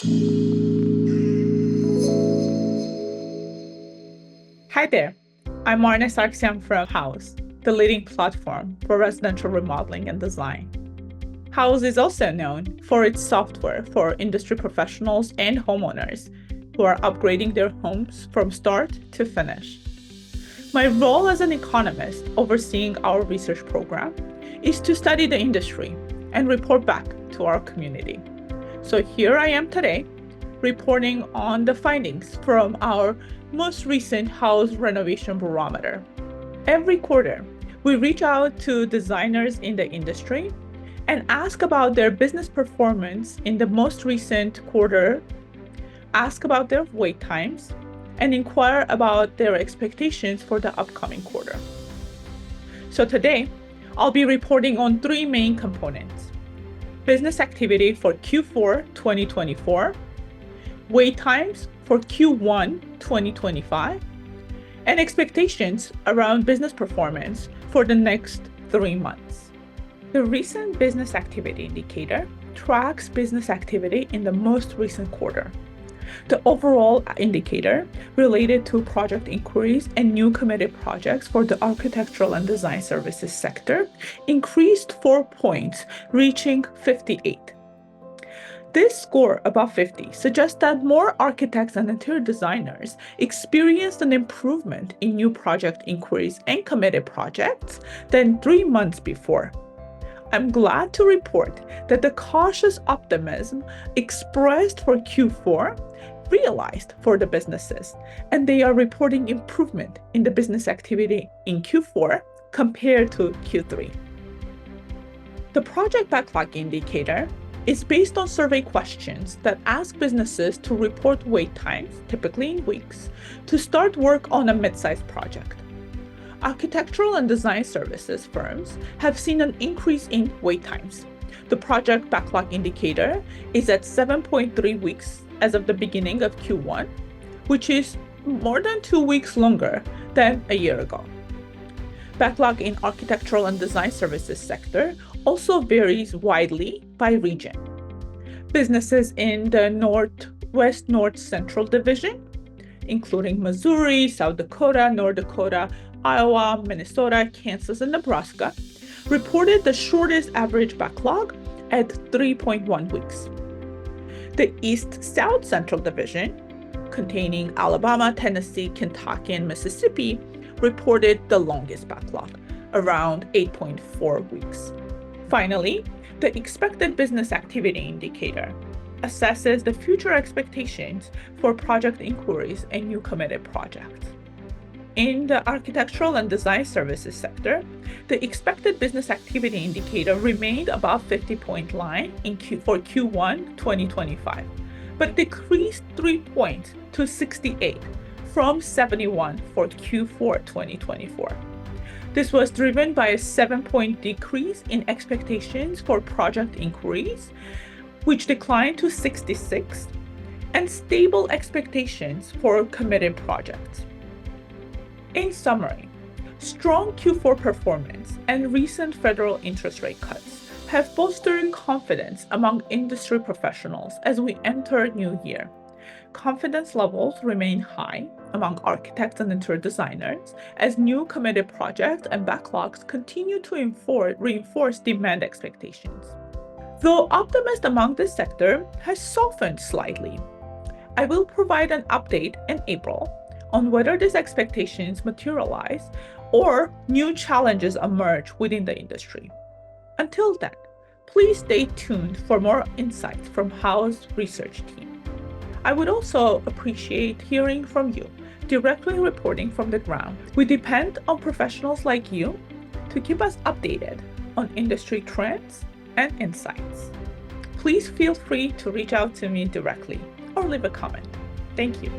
Hi there, I'm Marna Sargsyan from Houzz, the leading platform for residential remodeling and design. Houzz is also known for its software for industry professionals and homeowners who are upgrading their homes from start to finish. My role as an economist overseeing our research program is to study the industry and report back to our community. So here I am today, reporting on the findings from our most recent Houzz Renovation Barometer. Every quarter, we reach out to designers in the industry and ask about their business performance in the most recent quarter, ask about their wait times, and inquire about their expectations for the upcoming quarter. So today, I'll be reporting on three main components: business activity for Q4 2024, wait times for Q1 2025, and expectations around business performance for the next 3 months. The recent business activity indicator tracks business activity in the most recent quarter. The overall indicator related to project inquiries and new committed projects for the architectural and design services sector increased 4 points, reaching 58. This score above 50 suggests that more architects and interior designers experienced an improvement in new project inquiries and committed projects than 3 months before. I'm glad to report that the cautious optimism expressed for Q4 realized for the businesses, and they are reporting improvement in the business activity in Q4 compared to Q3. The project backlog indicator is based on survey questions that ask businesses to report wait times, typically in weeks, to start work on a mid-sized project. Architectural and design services firms have seen an increase in wait times. The project backlog indicator is at 7.3 weeks as of the beginning of Q1, which is more than 2 weeks longer than a year ago. Backlog in architectural and design services sector also varies widely by region. Businesses in the Northwest North Central Division, including Missouri, South Dakota, North Dakota, Iowa, Minnesota, Kansas, and Nebraska, reported the shortest average backlog at 3.1 weeks. The East-South Central Division, containing Alabama, Tennessee, Kentucky, and Mississippi, reported the longest backlog, around 8.4 weeks. Finally, the expected business activity indicator assesses the future expectations for project inquiries and new committed projects. In the architectural and design services sector, the expected business activity indicator remained above 50-point line for Q1 2025, but decreased 3 points to 68 from 71 for Q4 2024. This was driven by a 7-point decrease in expectations for project inquiries, which declined to 66, and stable expectations for committed projects. In summary, strong Q4 performance and recent federal interest rate cuts have bolstered confidence among industry professionals as we enter a new year. Confidence levels remain high among architects and interior designers as new committed projects and backlogs continue to reinforce demand expectations. Though optimism among this sector has softened slightly, I will provide an update in April on whether these expectations materialize or new challenges emerge within the industry. Until then, please stay tuned for more insights from Houzz research team. I would also appreciate hearing from you, directly reporting from the ground. We depend on professionals like you to keep us updated on industry trends and insights. Please feel free to reach out to me directly or leave a comment. Thank you.